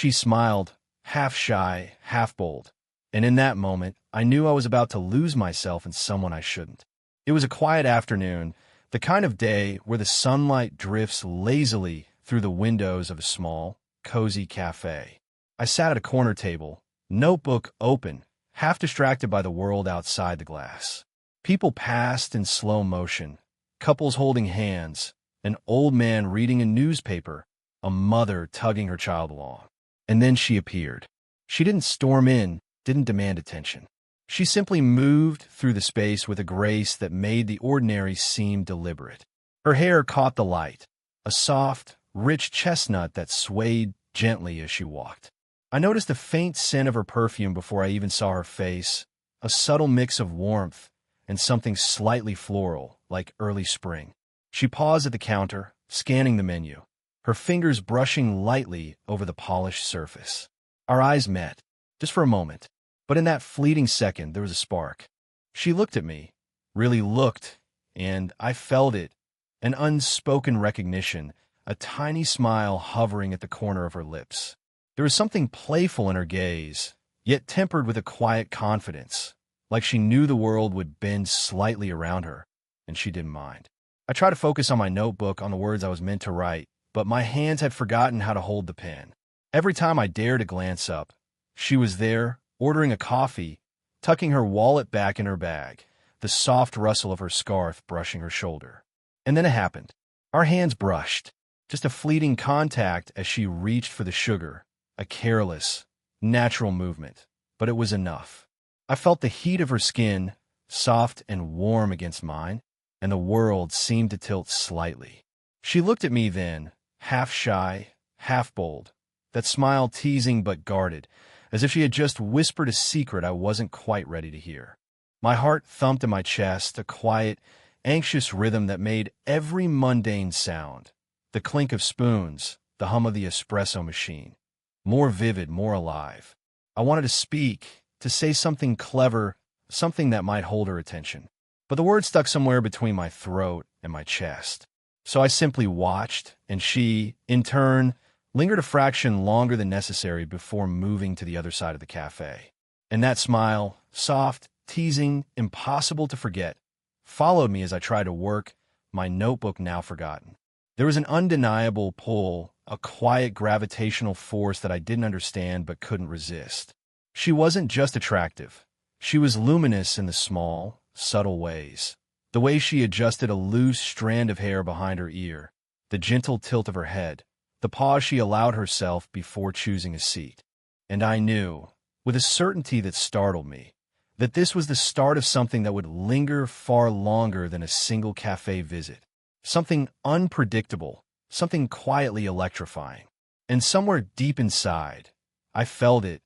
she smiled, half shy, half bold. And in that moment, I knew I was about to lose myself in someone I shouldn't. It was a quiet afternoon, the kind of day where the sunlight drifts lazily through the windows of a small, cozy cafe. I sat at a corner table, notebook open, half distracted by the world outside the glass. People passed in slow motion, couples holding hands, an old man reading a newspaper, a mother tugging her child along. And then she appeared. She didn't storm in, didn't demand attention. She simply moved through the space with a grace that made the ordinary seem deliberate. Her hair caught the light, a soft, rich chestnut that swayed gently as she walked. I noticed a faint scent of her perfume before I even saw her face, a subtle mix of warmth and something slightly floral, like early spring. She paused at the counter, scanning the menu, her fingers brushing lightly over the polished surface. Our eyes met, just for a moment, but in that fleeting second there was a spark. She looked at me, really looked, and I felt it, an unspoken recognition, a tiny smile hovering at the corner of her lips. There was something playful in her gaze, yet tempered with a quiet confidence, like she knew the world would bend slightly around her, and she didn't mind. I tried to focus on my notebook, on the words I was meant to write, but my hands had forgotten how to hold the pen. Every time I dared to glance up, she was there, ordering a coffee, tucking her wallet back in her bag, the soft rustle of her scarf brushing her shoulder. And then it happened. Our hands brushed, just a fleeting contact as she reached for the sugar, a careless, natural movement, but it was enough. I felt the heat of her skin, soft and warm against mine, and the world seemed to tilt slightly. She looked at me then, half shy, half bold, that smile teasing but guarded, as if she had just whispered a secret I wasn't quite ready to hear. My heart thumped in my chest, a quiet, anxious rhythm that made every mundane sound, the clink of spoons, the hum of the espresso machine, more vivid, more alive. I wanted to speak, to say something clever, something that might hold her attention. But the words stuck somewhere between my throat and my chest. So I simply watched, and she, in turn, lingered a fraction longer than necessary before moving to the other side of the cafe. And that smile, soft, teasing, impossible to forget, followed me as I tried to work, my notebook now forgotten. There was an undeniable pull, a quiet gravitational force that I didn't understand but couldn't resist. She wasn't just attractive. She was luminous in the small, subtle ways. The way she adjusted a loose strand of hair behind her ear, the gentle tilt of her head, the pause she allowed herself before choosing a seat. And I knew, with a certainty that startled me, that this was the start of something that would linger far longer than a single cafe visit. Something unpredictable, something quietly electrifying. And somewhere deep inside, I felt it,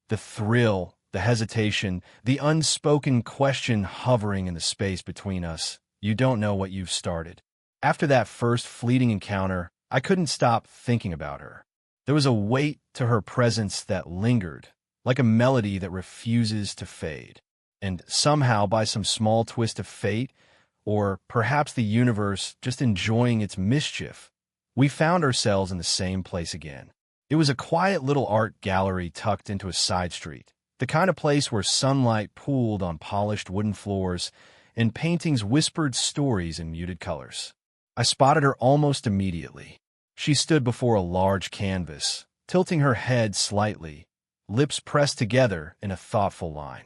the thrill, the hesitation, the unspoken question hovering in the space between us. You don't know what you've started. After that first fleeting encounter, I couldn't stop thinking about her. There was a weight to her presence that lingered, like a melody that refuses to fade. And somehow, by some small twist of fate, or perhaps the universe just enjoying its mischief, we found ourselves in the same place again. It was a quiet little art gallery tucked into a side street, the kind of place where sunlight pooled on polished wooden floors and paintings whispered stories in muted colors. I spotted her almost immediately. She stood before a large canvas, tilting her head slightly, lips pressed together in a thoughtful line.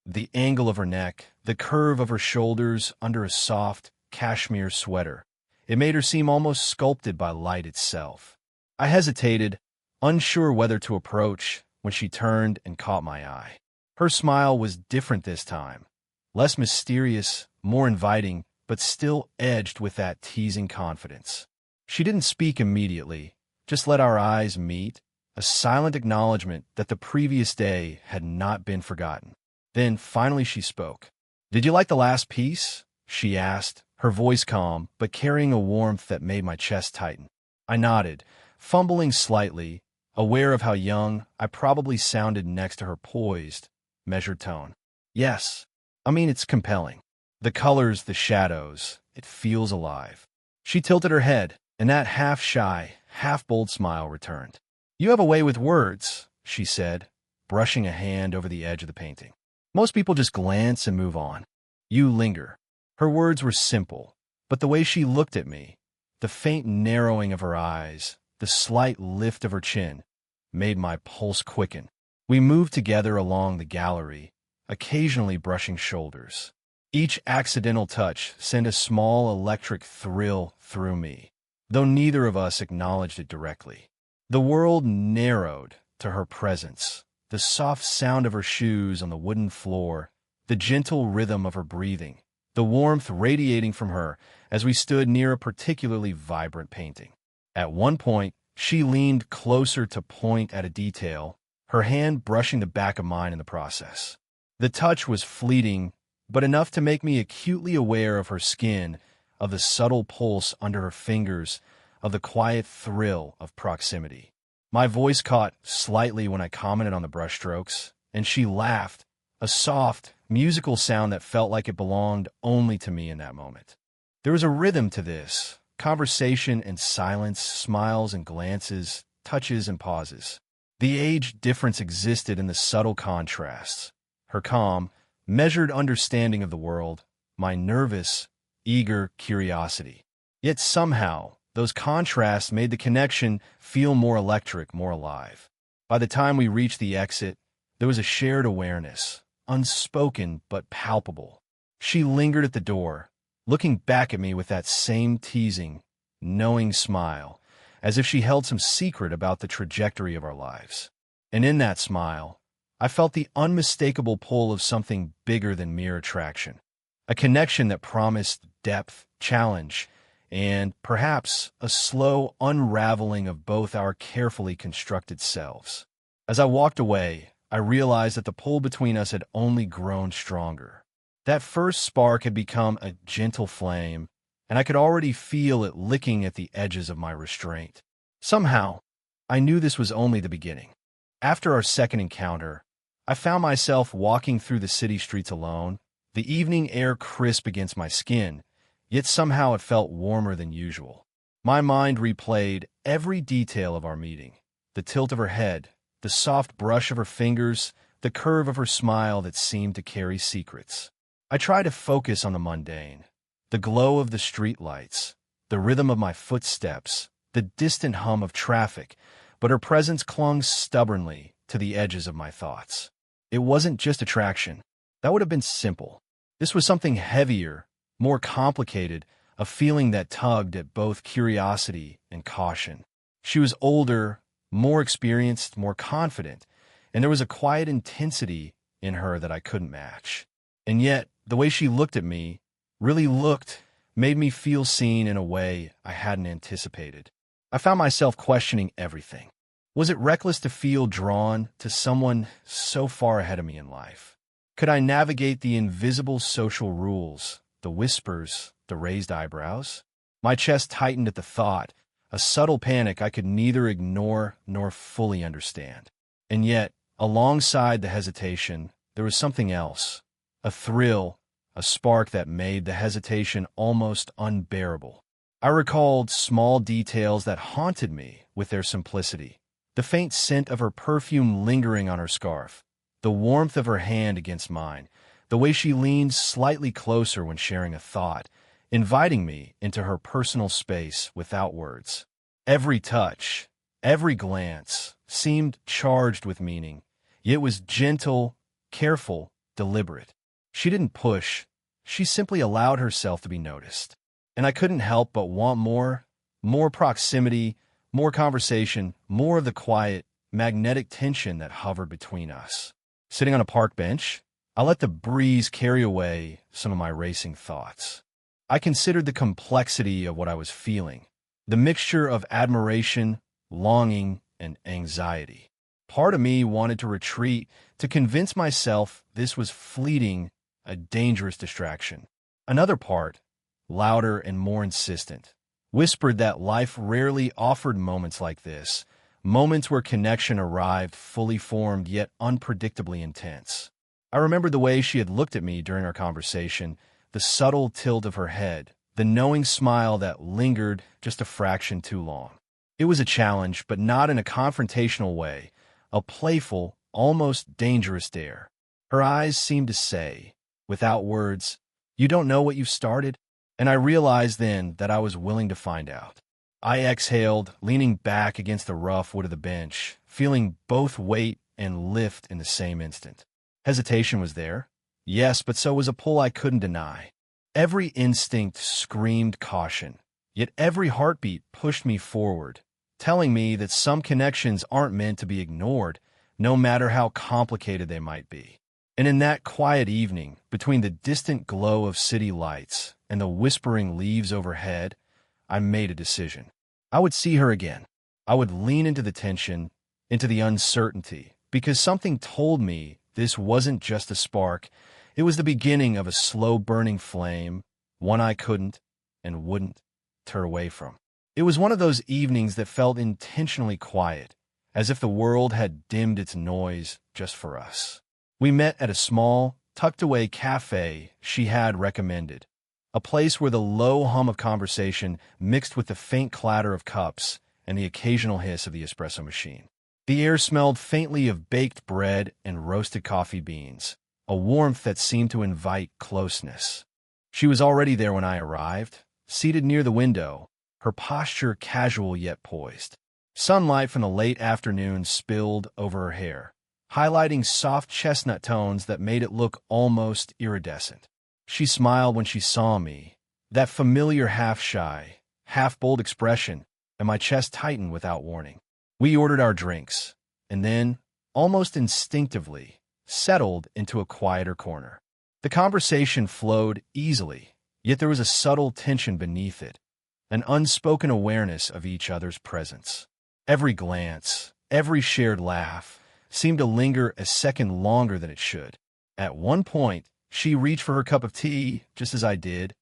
The angle of her neck, the curve of her shoulders under a soft cashmere sweater, it made her seem almost sculpted by light itself. I hesitated, unsure whether to approach, when she turned and caught my eye. Her smile was different this time, less mysterious, more inviting, but still edged with that teasing confidence. She didn't speak immediately, just let our eyes meet, a silent acknowledgement that the previous day had not been forgotten. Then finally she spoke. "Did you like the last piece?" she asked, her voice calm, but carrying a warmth that made my chest tighten. I nodded, fumbling slightly, aware of how young I probably sounded next to her poised, measured tone. "Yes. I mean, it's compelling. The colors, the shadows, it feels alive." She tilted her head, and that half-shy, half-bold smile returned. "You have a way with words," she said, brushing a hand over the edge of the painting. "Most people just glance and move on. You linger." Her words were simple, but the way she looked at me, the faint narrowing of her eyes, the slight lift of her chin, made my pulse quicken. We moved together along the gallery, occasionally brushing shoulders. Each accidental touch sent a small electric thrill through me, though neither of us acknowledged it directly. The world narrowed to her presence, the soft sound of her shoes on the wooden floor, the gentle rhythm of her breathing, the warmth radiating from her as we stood near a particularly vibrant painting. At one point, she leaned closer to point at a detail, her hand brushing the back of mine in the process. The touch was fleeting, but enough to make me acutely aware of her skin, of the subtle pulse under her fingers, of the quiet thrill of proximity. My voice caught slightly when I commented on the brushstrokes, and she laughed, a soft, musical sound that felt like it belonged only to me in that moment. There was a rhythm to this, conversation and silence, smiles and glances, touches and pauses. The age difference existed in the subtle contrasts. Her calm, measured understanding of the world, my nervous, eager curiosity. Yet somehow, those contrasts made the connection feel more electric, more alive. By the time we reached the exit, there was a shared awareness, unspoken but palpable. She lingered at the door, looking back at me with that same teasing, knowing smile, as if she held some secret about the trajectory of our lives. And in that smile, I felt the unmistakable pull of something bigger than mere attraction, a connection that promised depth, challenge, and perhaps a slow unraveling of both our carefully constructed selves. As I walked away, I realized that the pull between us had only grown stronger. That first spark had become a gentle flame, and I could already feel it licking at the edges of my restraint. Somehow, I knew this was only the beginning. After our second encounter, I found myself walking through the city streets alone, the evening air crisp against my skin, yet somehow it felt warmer than usual. My mind replayed every detail of our meeting, the tilt of her head, the soft brush of her fingers, the curve of her smile that seemed to carry secrets. I tried to focus on the mundane, the glow of the streetlights, the rhythm of my footsteps, the distant hum of traffic, but her presence clung stubbornly to the edges of my thoughts. It wasn't just attraction. That would have been simple. This was something heavier, more complicated, a feeling that tugged at both curiosity and caution. She was older, more experienced, more confident, and there was a quiet intensity in her that I couldn't match. And yet, the way she looked at me, really looked, made me feel seen in a way I hadn't anticipated. I found myself questioning everything. Was it reckless to feel drawn to someone so far ahead of me in life? Could I navigate the invisible social rules, the whispers, the raised eyebrows? My chest tightened at the thought, a subtle panic I could neither ignore nor fully understand. And yet, alongside the hesitation, there was something else, a thrill, a spark that made the hesitation almost unbearable. I recalled small details that haunted me with their simplicity. The faint scent of her perfume lingering on her scarf, the warmth of her hand against mine, the way she leaned slightly closer when sharing a thought, inviting me into her personal space without words. Every touch, every glance seemed charged with meaning, yet was gentle, careful, deliberate. She didn't push, she simply allowed herself to be noticed. And I couldn't help but want more proximity, more conversation, more of the quiet, magnetic tension that hovered between us. Sitting on a park bench, I let the breeze carry away some of my racing thoughts. I considered the complexity of what I was feeling, the mixture of admiration, longing, and anxiety. Part of me wanted to retreat, to convince myself this was fleeting, a dangerous distraction. Another part, louder and more insistent, whispered that life rarely offered moments like this, moments where connection arrived fully formed yet unpredictably intense. I remembered the way she had looked at me during our conversation, the subtle tilt of her head, the knowing smile that lingered just a fraction too long. It was a challenge, but not in a confrontational way, a playful, almost dangerous dare. Her eyes seemed to say, without words, "You don't know what you've started?" And I realized then that I was willing to find out. I exhaled, leaning back against the rough wood of the bench, feeling both weight and lift in the same instant. Hesitation was there. Yes, but so was a pull I couldn't deny. Every instinct screamed caution, yet every heartbeat pushed me forward, telling me that some connections aren't meant to be ignored, no matter how complicated they might be. And in that quiet evening, between the distant glow of city lights and the whispering leaves overhead, I made a decision. I would see her again. I would lean into the tension, into the uncertainty, because something told me this wasn't just a spark. It was the beginning of a slow-burning flame, one I couldn't and wouldn't turn away from. It was one of those evenings that felt intentionally quiet, as if the world had dimmed its noise just for us. We met at a small, tucked-away cafe she had recommended, a place where the low hum of conversation mixed with the faint clatter of cups and the occasional hiss of the espresso machine. The air smelled faintly of baked bread and roasted coffee beans, a warmth that seemed to invite closeness. She was already there when I arrived, seated near the window, her posture casual yet poised. Sunlight from the late afternoon spilled over her hair, highlighting soft chestnut tones that made it look almost iridescent. She smiled when she saw me, that familiar half-shy, half-bold expression, and my chest tightened without warning. We ordered our drinks, and then, almost instinctively, settled into a quieter corner. The conversation flowed easily, yet there was a subtle tension beneath it, an unspoken awareness of each other's presence. Every glance, every shared laugh, seemed to linger a second longer than it should. At one point, she reached for her cup of tea, just as I did,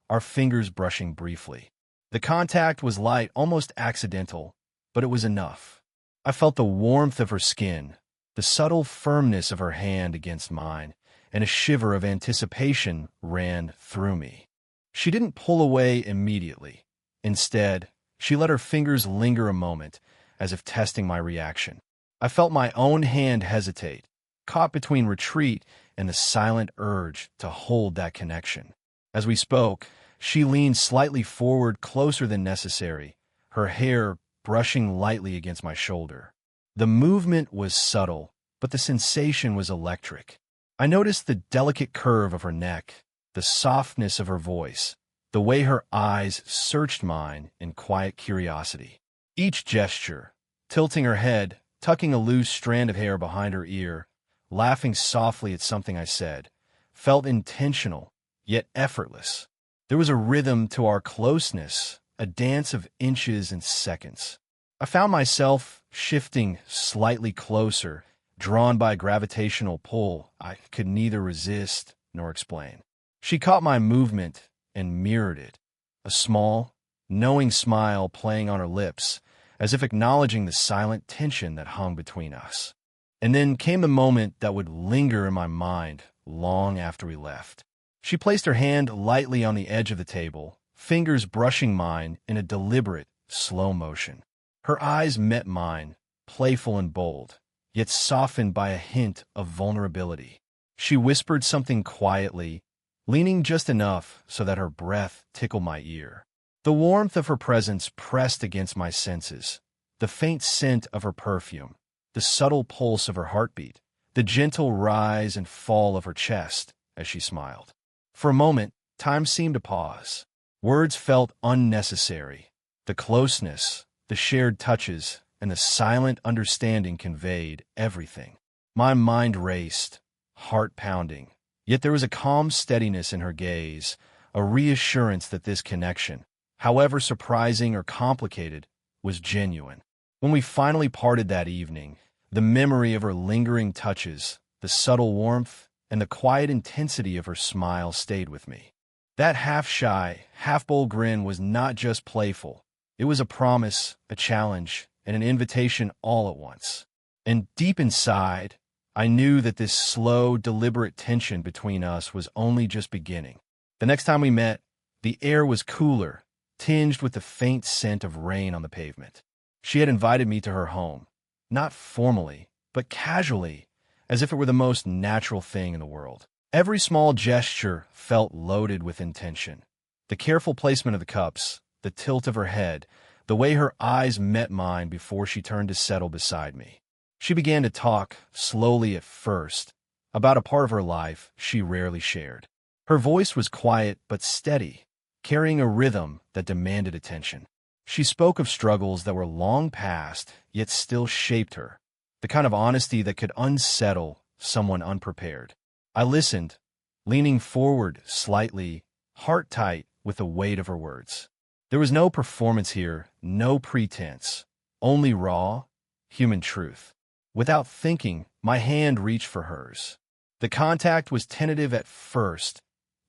our fingers brushing briefly. The contact was light, almost accidental, but it was enough. I felt the warmth of her skin, the subtle firmness of her hand against mine, and a shiver of anticipation ran through me. She didn't pull away immediately. Instead, she let her fingers linger a moment, as if testing my reaction. I felt my own hand hesitate, caught between retreat and the silent urge to hold that connection. As we spoke, she leaned slightly forward, closer than necessary, her hair brushing lightly against my shoulder. The movement was subtle, but the sensation was electric. I noticed the delicate curve of her neck, the softness of her voice, the way her eyes searched mine in quiet curiosity. Each gesture, tilting her head, tucking a loose strand of hair behind her ear, laughing softly at something I said, felt intentional, yet effortless. There was a rhythm to our closeness, a dance of inches and seconds. I found myself shifting slightly closer, drawn by a gravitational pull I could neither resist nor explain. She caught my movement and mirrored it, a small, knowing smile playing on her lips, as if acknowledging the silent tension that hung between us. And then came the moment that would linger in my mind long after we left. She placed her hand lightly on the edge of the table, fingers brushing mine in a deliberate, slow motion. Her eyes met mine, playful and bold, yet softened by a hint of vulnerability. She whispered something quietly, leaning just enough so that her breath tickled my ear. The warmth of her presence pressed against my senses, the faint scent of her perfume, the subtle pulse of her heartbeat, the gentle rise and fall of her chest as she smiled. For a moment, time seemed to pause. Words felt unnecessary. The closeness, the shared touches, and the silent understanding conveyed everything. My mind raced, heart pounding, yet there was a calm steadiness in her gaze, a reassurance that this connection, however surprising or complicated, was genuine. When we finally parted that evening, the memory of her lingering touches, the subtle warmth, and the quiet intensity of her smile stayed with me. That half-shy, half-bold grin was not just playful. It was a promise, a challenge, and an invitation all at once. And deep inside, I knew that this slow, deliberate tension between us was only just beginning. The next time we met, the air was cooler, tinged with the faint scent of rain on the pavement. She had invited me to her home, not formally, but casually, as if it were the most natural thing in the world. Every small gesture felt loaded with intention. The careful placement of the cups, the tilt of her head, the way her eyes met mine before she turned to settle beside me. She began to talk, slowly at first, about a part of her life she rarely shared. Her voice was quiet but steady, carrying a rhythm that demanded attention. She spoke of struggles that were long past, yet still shaped her, the kind of honesty that could unsettle someone unprepared. I listened, leaning forward slightly, heart tight with the weight of her words. There was no performance here, no pretense, only raw, human truth. Without thinking, my hand reached for hers. The contact was tentative at first,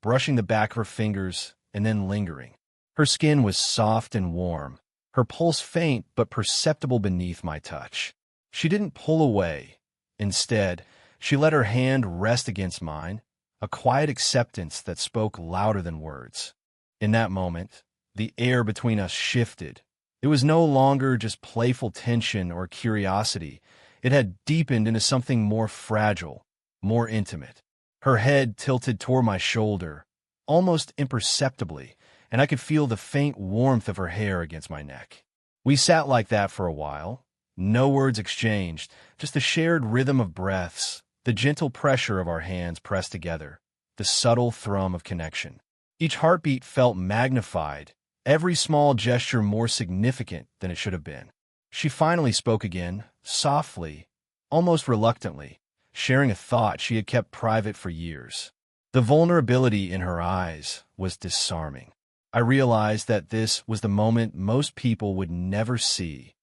brushing the back of her fingers and then lingering. Her skin was soft and warm, her pulse faint but perceptible beneath my touch. She didn't pull away. Instead, she let her hand rest against mine, a quiet acceptance that spoke louder than words. In that moment, the air between us shifted. It was no longer just playful tension or curiosity. It had deepened into something more fragile, more intimate. Her head tilted toward my shoulder, almost imperceptibly, and I could feel the faint warmth of her hair against my neck. We sat like that for a while, no words exchanged, just the shared rhythm of breaths, the gentle pressure of our hands pressed together, the subtle thrum of connection. Each heartbeat felt magnified, every small gesture more significant than it should have been. She finally spoke again, softly, almost reluctantly, sharing a thought she had kept private for years. The vulnerability in her eyes was disarming. I realized that this was the moment most people would never see,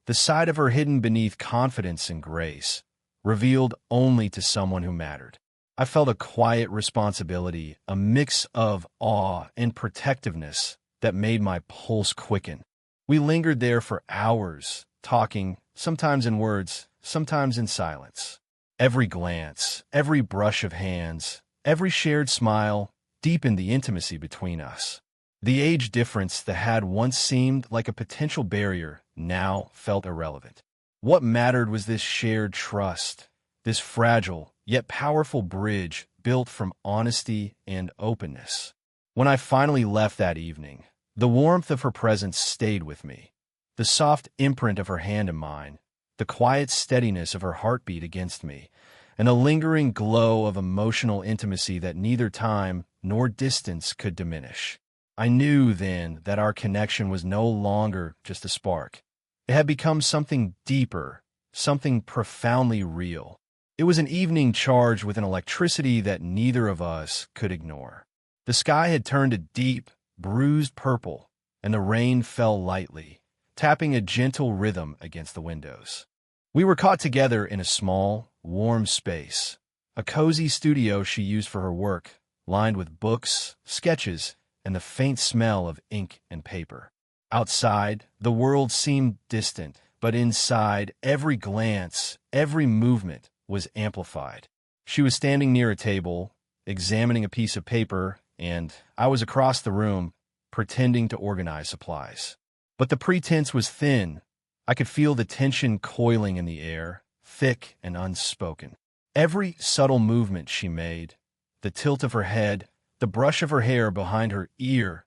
the side of her hidden beneath confidence and grace, revealed only to someone who mattered. I felt a quiet responsibility, a mix of awe and protectiveness that made my pulse quicken. We lingered there for hours, talking, sometimes in words, sometimes in silence. Every glance, every brush of hands, every shared smile deepened the intimacy between us. The age difference that had once seemed like a potential barrier now felt irrelevant. What mattered was this shared trust, this fragile yet powerful bridge built from honesty and openness. When I finally left that evening, the warmth of her presence stayed with me. The soft imprint of her hand in mine, the quiet steadiness of her heartbeat against me, and a lingering glow of emotional intimacy that neither time nor distance could diminish. I knew then that our connection was no longer just a spark. It had become something deeper, something profoundly real. It was an evening charged with an electricity that neither of us could ignore. The sky had turned a deep, bruised purple, and the rain fell lightly, tapping a gentle rhythm against the windows. We were caught together in a small, warm space, a cozy studio she used for her work, lined with books, sketches, and the faint smell of ink and paper. Outside, the world seemed distant, but inside, every glance, every movement was amplified. She was standing near a table, examining a piece of paper, and I was across the room, pretending to organize supplies. But the pretense was thin. I could feel the tension coiling in the air, thick and unspoken. Every subtle movement she made, the tilt of her head, the brush of her hair behind her ear,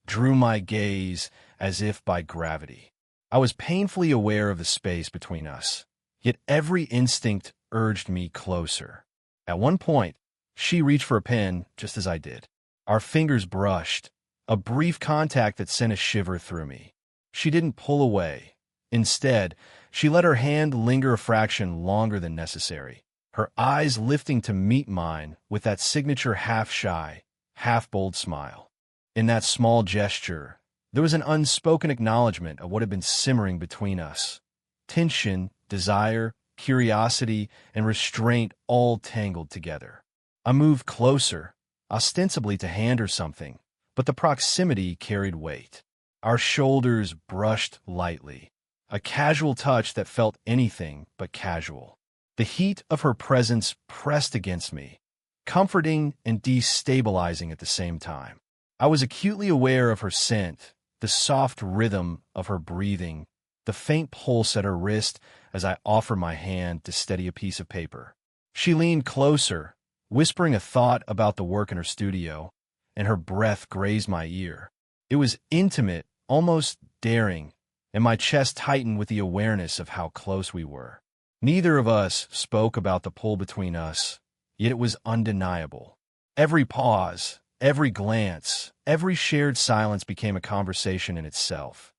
drew my gaze as if by gravity. I was painfully aware of the space between us, yet every instinct urged me closer. At one point, she reached for a pen just as I did. Our fingers brushed, a brief contact that sent a shiver through me. She didn't pull away. Instead, she let her hand linger a fraction longer than necessary, her eyes lifting to meet mine with that signature half-shy, half-bold smile. In that small gesture, there was an unspoken acknowledgement of what had been simmering between us. Tension, desire, curiosity, and restraint all tangled together. I moved closer, ostensibly to hand her something, but the proximity carried weight. Our shoulders brushed lightly, a casual touch that felt anything but casual. The heat of her presence pressed against me, comforting and destabilizing at the same time. I was acutely aware of her scent, the soft rhythm of her breathing, the faint pulse at her wrist as I offered my hand to steady a piece of paper. She leaned closer, whispering a thought about the work in her studio, and her breath grazed my ear. It was intimate, almost daring, and my chest tightened with the awareness of how close we were. Neither of us spoke about the pull between us, yet it was undeniable. Every pause, every glance, every shared silence became a conversation in itself,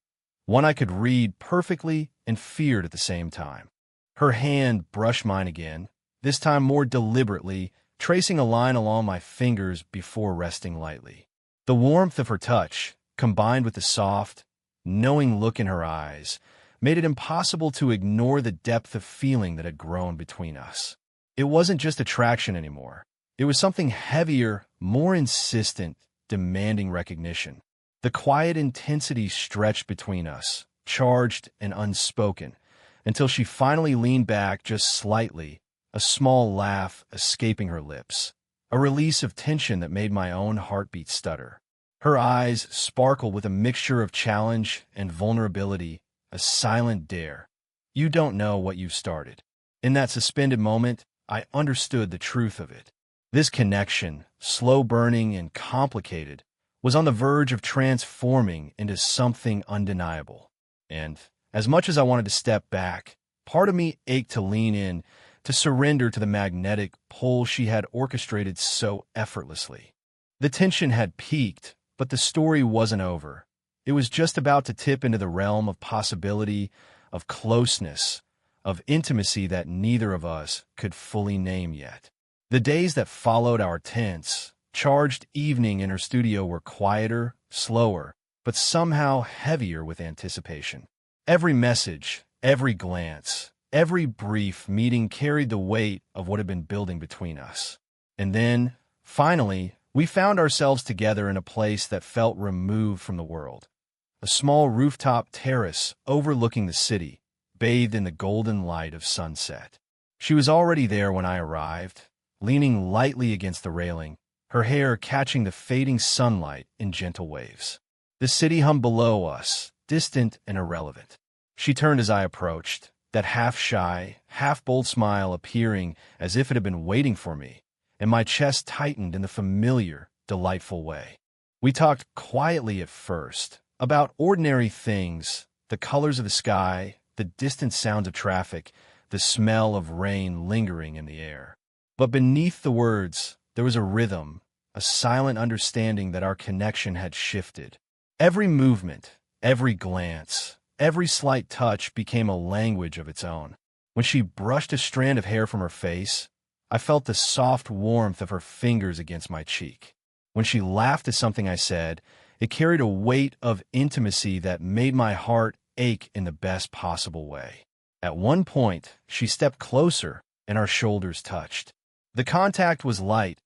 one I could read perfectly and feared at the same time. Her hand brushed mine again, this time more deliberately, tracing a line along my fingers before resting lightly. The warmth of her touch, combined with the soft, knowing look in her eyes, made it impossible to ignore the depth of feeling that had grown between us. It wasn't just attraction anymore. It was something heavier, more insistent, demanding recognition. The quiet intensity stretched between us, charged and unspoken, until she finally leaned back just slightly, a small laugh escaping her lips, a release of tension that made my own heartbeat stutter. Her eyes sparkled with a mixture of challenge and vulnerability, a silent dare. You don't know what you've started. In that suspended moment, I understood the truth of it. This connection, slow burning and complicated, was on the verge of transforming into something undeniable. And, as much as I wanted to step back, part of me ached to lean in, to surrender to the magnetic pull she had orchestrated so effortlessly. The tension had peaked, but the story wasn't over. It was just about to tip into the realm of possibility, of closeness, of intimacy that neither of us could fully name yet. The days that followed our tense, charged evening in her studio were quieter, slower, but somehow heavier with anticipation. Every message, every glance, every brief meeting carried the weight of what had been building between us. And then, finally, we found ourselves together in a place that felt removed from the world. A small rooftop terrace overlooking the city, bathed in the golden light of sunset. She was already there when I arrived, leaning lightly against the railing, her hair catching the fading sunlight in gentle waves. The city hummed below us, distant and irrelevant. She turned as I approached, that half-shy, half-bold smile appearing as if it had been waiting for me, and my chest tightened in the familiar, delightful way. We talked quietly at first, about ordinary things, the colors of the sky, the distant sounds of traffic, the smell of rain lingering in the air. But beneath the words, there was a rhythm, a silent understanding that our connection had shifted. Every movement, every glance, every slight touch became a language of its own. When she brushed a strand of hair from her face, I felt the soft warmth of her fingers against my cheek. When she laughed at something I said, it carried a weight of intimacy that made my heart ache in the best possible way. At one point, she stepped closer and our shoulders touched. The contact was light,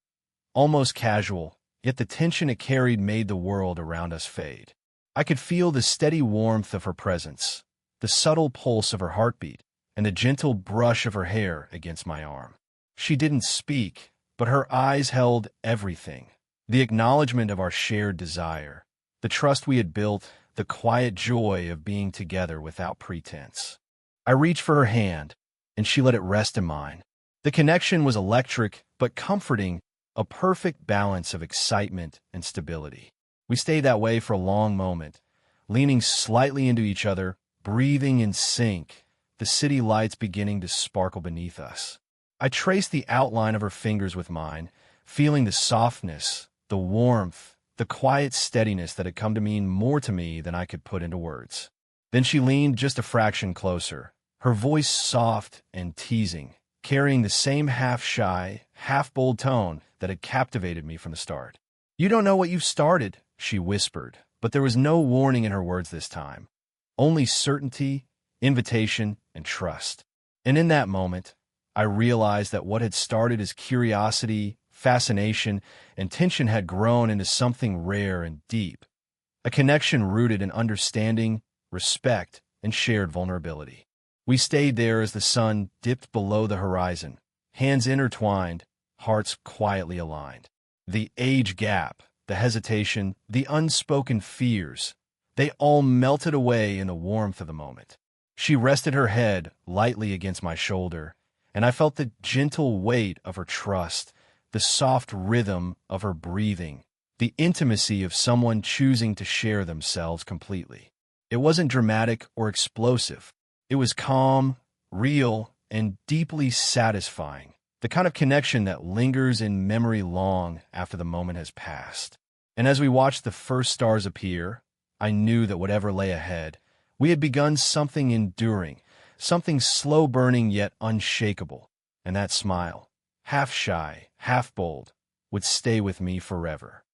almost casual, yet the tension it carried made the world around us fade. I could feel the steady warmth of her presence, the subtle pulse of her heartbeat, and the gentle brush of her hair against my arm. She didn't speak, but her eyes held everything. The acknowledgement of our shared desire, the trust we had built, the quiet joy of being together without pretense. I reached for her hand, and she let it rest in mine. The connection was electric but comforting, a perfect balance of excitement and stability. We stayed that way for a long moment, leaning slightly into each other, breathing in sync, the city lights beginning to sparkle beneath us. I traced the outline of her fingers with mine, feeling the softness, the warmth, the quiet steadiness that had come to mean more to me than I could put into words. Then she leaned just a fraction closer, her voice soft and teasing, carrying the same half-shy, half-bold tone that had captivated me from the start. "You don't know what you've started," she whispered, but there was no warning in her words this time. Only certainty, invitation, and trust. And in that moment, I realized that what had started as curiosity, fascination, and tension had grown into something rare and deep, a connection rooted in understanding, respect, and shared vulnerability. We stayed there as the sun dipped below the horizon, hands intertwined, hearts quietly aligned. The age gap, the hesitation, the unspoken fears, they all melted away in the warmth of the moment. She rested her head lightly against my shoulder, and I felt the gentle weight of her trust, the soft rhythm of her breathing, the intimacy of someone choosing to share themselves completely. It wasn't dramatic or explosive. It was calm, real, and deeply satisfying, the kind of connection that lingers in memory long after the moment has passed. And as we watched the first stars appear, I knew that whatever lay ahead, we had begun something enduring, something slow-burning yet unshakable. And that smile, half shy, half bold, would stay with me forever.